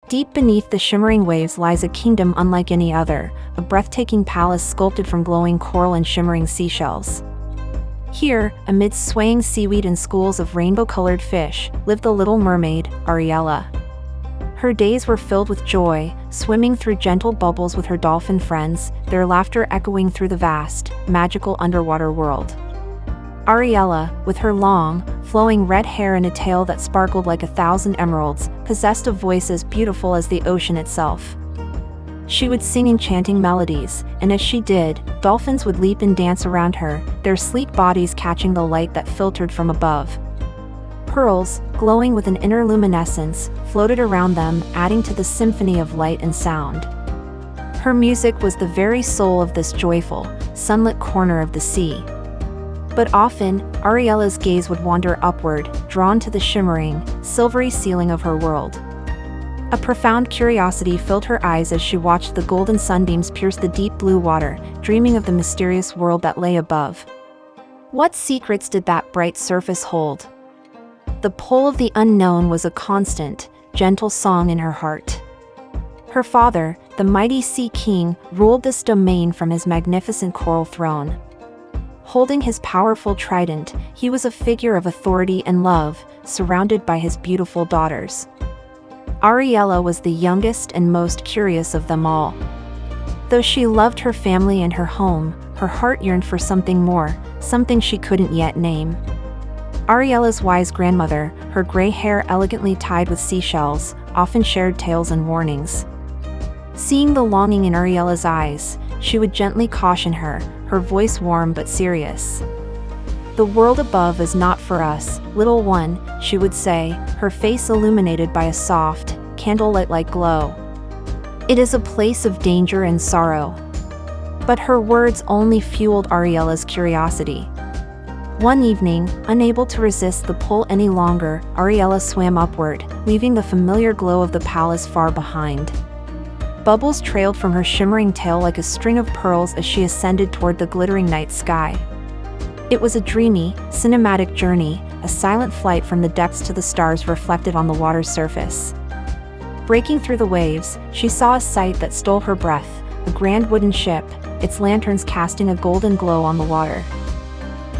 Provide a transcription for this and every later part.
Deep beneath the shimmering waves lies a kingdom unlike any other, a breathtaking palace sculpted from glowing coral and shimmering seashells. Here, amidst swaying seaweed and schools of rainbow-colored fish, lived the little mermaid, Ariella. Her days were filled with joy, swimming through gentle bubbles with her dolphin friends, their laughter echoing through the vast, magical underwater world. Ariella, with her long, flowing red hair and a tail that sparkled like 1,000 emeralds, possessed a voice as beautiful as the ocean itself. She would sing enchanting melodies, and as she did, dolphins would leap and dance around her, their sleek bodies catching the light that filtered from above. Pearls, glowing with an inner luminescence, floated around them, adding to the symphony of light and sound. Her music was the very soul of this joyful, sunlit corner of the sea. But often, Ariella's gaze would wander upward, drawn to the shimmering, silvery ceiling of her world. A profound curiosity filled her eyes as she watched the golden sunbeams pierce the deep blue water, dreaming of the mysterious world that lay above. What secrets did that bright surface hold? The pull of the unknown was a constant, gentle song in her heart. Her father, the mighty Sea King, ruled this domain from his magnificent coral throne. Holding his powerful trident, he was a figure of authority and love, surrounded by his beautiful daughters. Ariella was the youngest and most curious of them all. Though she loved her family and her home, her heart yearned for something more, something she couldn't yet name. Ariella's wise grandmother, her gray hair elegantly tied with seashells, often shared tales and warnings. Seeing the longing in Ariella's eyes, she would gently caution her, her voice warm but serious. "The world above is not for us, little one," she would say, her face illuminated by a soft, candlelight-like glow. "It is a place of danger and sorrow." But her words only fueled Ariella's curiosity. One evening, unable to resist the pull any longer, Ariella swam upward, leaving the familiar glow of the palace far behind. Bubbles trailed from her shimmering tail like a string of pearls as she ascended toward the glittering night sky. It was a dreamy, cinematic journey, a silent flight from the depths to the stars reflected on the water's surface. Breaking through the waves, she saw a sight that stole her breath, a grand wooden ship, its lanterns casting a golden glow on the water.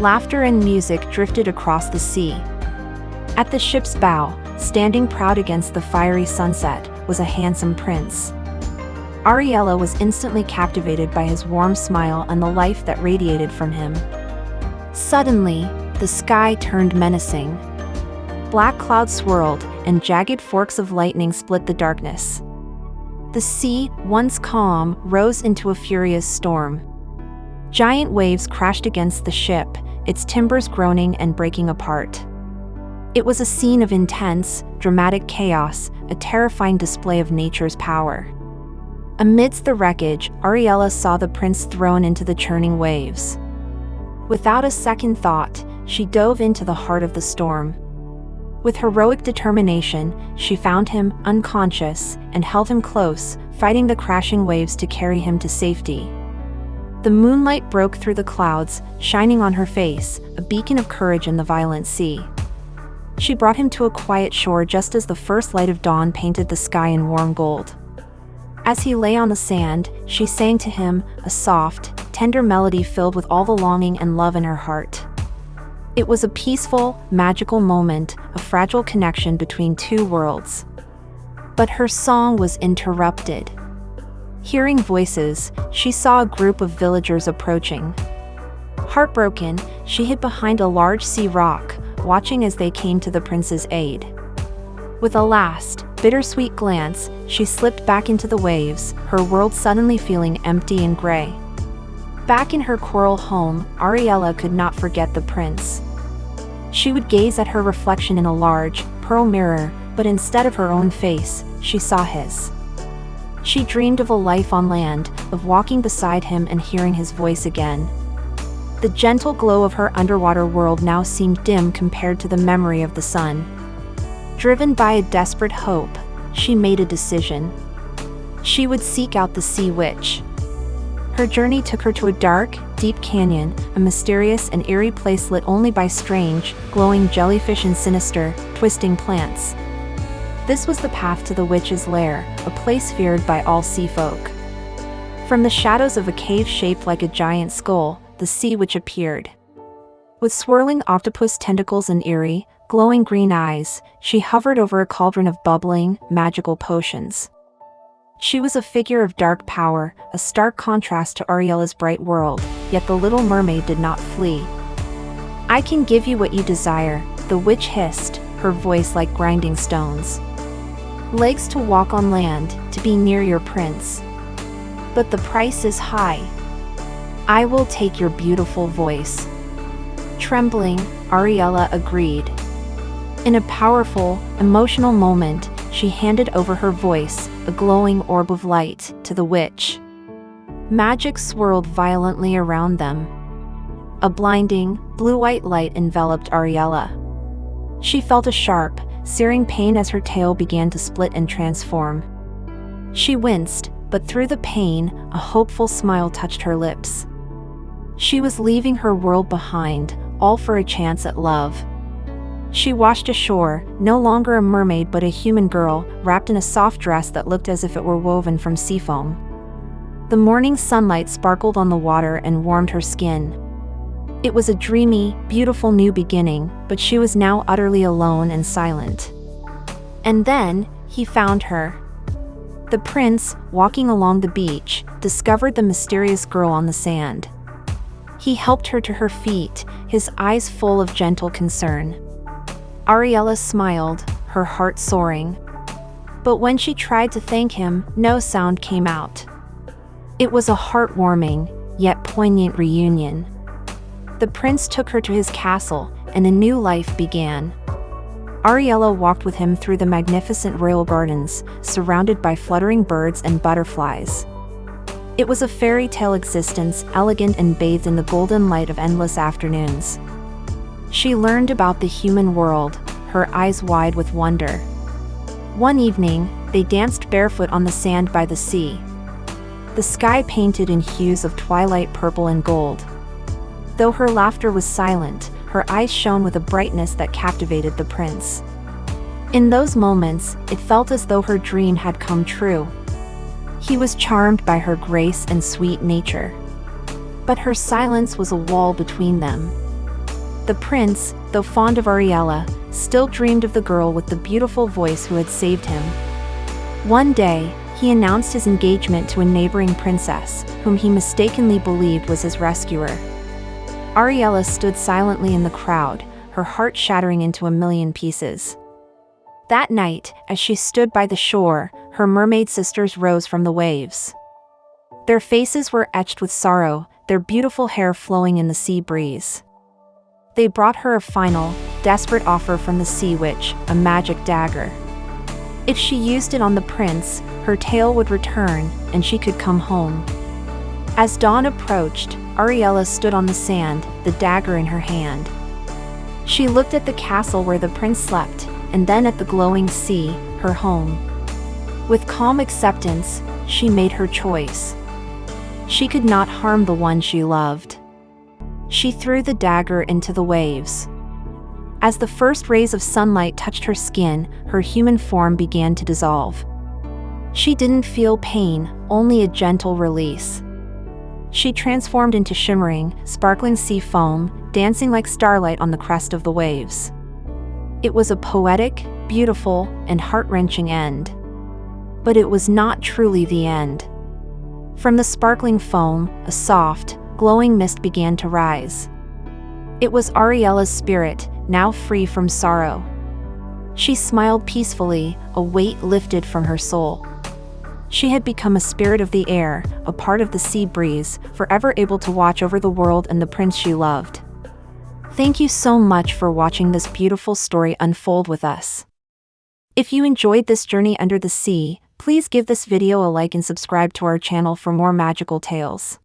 Laughter and music drifted across the sea. At the ship's bow, standing proud against the fiery sunset, was a handsome prince. Ariella was instantly captivated by his warm smile and the life that radiated from him. Suddenly, the sky turned menacing. Black clouds swirled, and jagged forks of lightning split the darkness. The sea, once calm, rose into a furious storm. Giant waves crashed against the ship, its timbers groaning and breaking apart. It was a scene of intense, dramatic chaos, a terrifying display of nature's power. Amidst the wreckage, Ariella saw the prince thrown into the churning waves. Without a second thought, she dove into the heart of the storm. With heroic determination, she found him, unconscious, and held him close, fighting the crashing waves to carry him to safety. The moonlight broke through the clouds, shining on her face, a beacon of courage in the violent sea. She brought him to a quiet shore just as the first light of dawn painted the sky in warm gold. As he lay on the sand, she sang to him, a soft, tender melody filled with all the longing and love in her heart. It was a peaceful, magical moment, a fragile connection between two worlds. But her song was interrupted. Hearing voices, she saw a group of villagers approaching. Heartbroken, she hid behind a large sea rock, watching as they came to the prince's aid. With a last, bittersweet glance, she slipped back into the waves, her world suddenly feeling empty and gray. Back in her coral home, Ariella could not forget the prince. She would gaze at her reflection in a large, pearl mirror, but instead of her own face, she saw his. She dreamed of a life on land, of walking beside him and hearing his voice again. The gentle glow of her underwater world now seemed dim compared to the memory of the sun. Driven by a desperate hope, she made a decision. She would seek out the sea witch. Her journey took her to a dark, deep canyon, a mysterious and eerie place lit only by strange, glowing jellyfish and sinister, twisting plants. This was the path to the witch's lair, a place feared by all sea folk. From the shadows of a cave shaped like a giant skull, the sea witch appeared. With swirling octopus tentacles and eerie, glowing green eyes, she hovered over a cauldron of bubbling, magical potions. She was a figure of dark power, a stark contrast to Ariella's bright world, yet the little mermaid did not flee. "I can give you what you desire," the witch hissed, her voice like grinding stones. "Legs to walk on land, to be near your prince. But the price is high. I will take your beautiful voice." Trembling, Ariella agreed. In a powerful, emotional moment, she handed over her voice, a glowing orb of light, to the witch. Magic swirled violently around them. A blinding, blue-white light enveloped Ariella. She felt a sharp, searing pain as her tail began to split and transform. She winced, but through the pain, a hopeful smile touched her lips. She was leaving her world behind, all for a chance at love. She washed ashore, no longer a mermaid but a human girl, wrapped in a soft dress that looked as if it were woven from sea foam. The morning sunlight sparkled on the water and warmed her skin. It was a dreamy, beautiful new beginning, but she was now utterly alone and silent. And then, he found her. The prince, walking along the beach, discovered the mysterious girl on the sand. He helped her to her feet, his eyes full of gentle concern. Ariella smiled, her heart soaring. But when she tried to thank him, no sound came out. It was a heartwarming, yet poignant reunion. The prince took her to his castle, and a new life began. Ariella walked with him through the magnificent royal gardens, surrounded by fluttering birds and butterflies. It was a fairy tale existence, elegant and bathed in the golden light of endless afternoons. She learned about the human world, her eyes wide with wonder. One evening, they danced barefoot on the sand by the sea. The sky painted in hues of twilight purple and gold. Though her laughter was silent, her eyes shone with a brightness that captivated the prince. In those moments, it felt as though her dream had come true. He was charmed by her grace and sweet nature. But her silence was a wall between them. The prince, though fond of Ariella, still dreamed of the girl with the beautiful voice who had saved him. One day, he announced his engagement to a neighboring princess, whom he mistakenly believed was his rescuer. Ariella stood silently in the crowd, her heart shattering into a million pieces. That night, as she stood by the shore, her mermaid sisters rose from the waves. Their faces were etched with sorrow, their beautiful hair flowing in the sea breeze. They brought her a final, desperate offer from the sea witch, a magic dagger. If she used it on the prince, her tail would return, and she could come home. As dawn approached, Ariella stood on the sand, the dagger in her hand. She looked at the castle where the prince slept, and then at the glowing sea, her home. With calm acceptance, she made her choice. She could not harm the one she loved. She threw the dagger into the waves. As the first rays of sunlight touched her skin, her human form began to dissolve. She didn't feel pain, only a gentle release. She transformed into shimmering, sparkling sea foam, dancing like starlight on the crest of the waves. It was a poetic, beautiful, and heart-wrenching end. But it was not truly the end. From the sparkling foam, a soft, glowing mist began to rise. It was Ariella's spirit, now free from sorrow. She smiled peacefully, a weight lifted from her soul. She had become a spirit of the air, a part of the sea breeze, forever able to watch over the world and the prince she loved. Thank you so much for watching this beautiful story unfold with us. If you enjoyed this journey under the sea, please give this video a like and subscribe to our channel for more magical tales.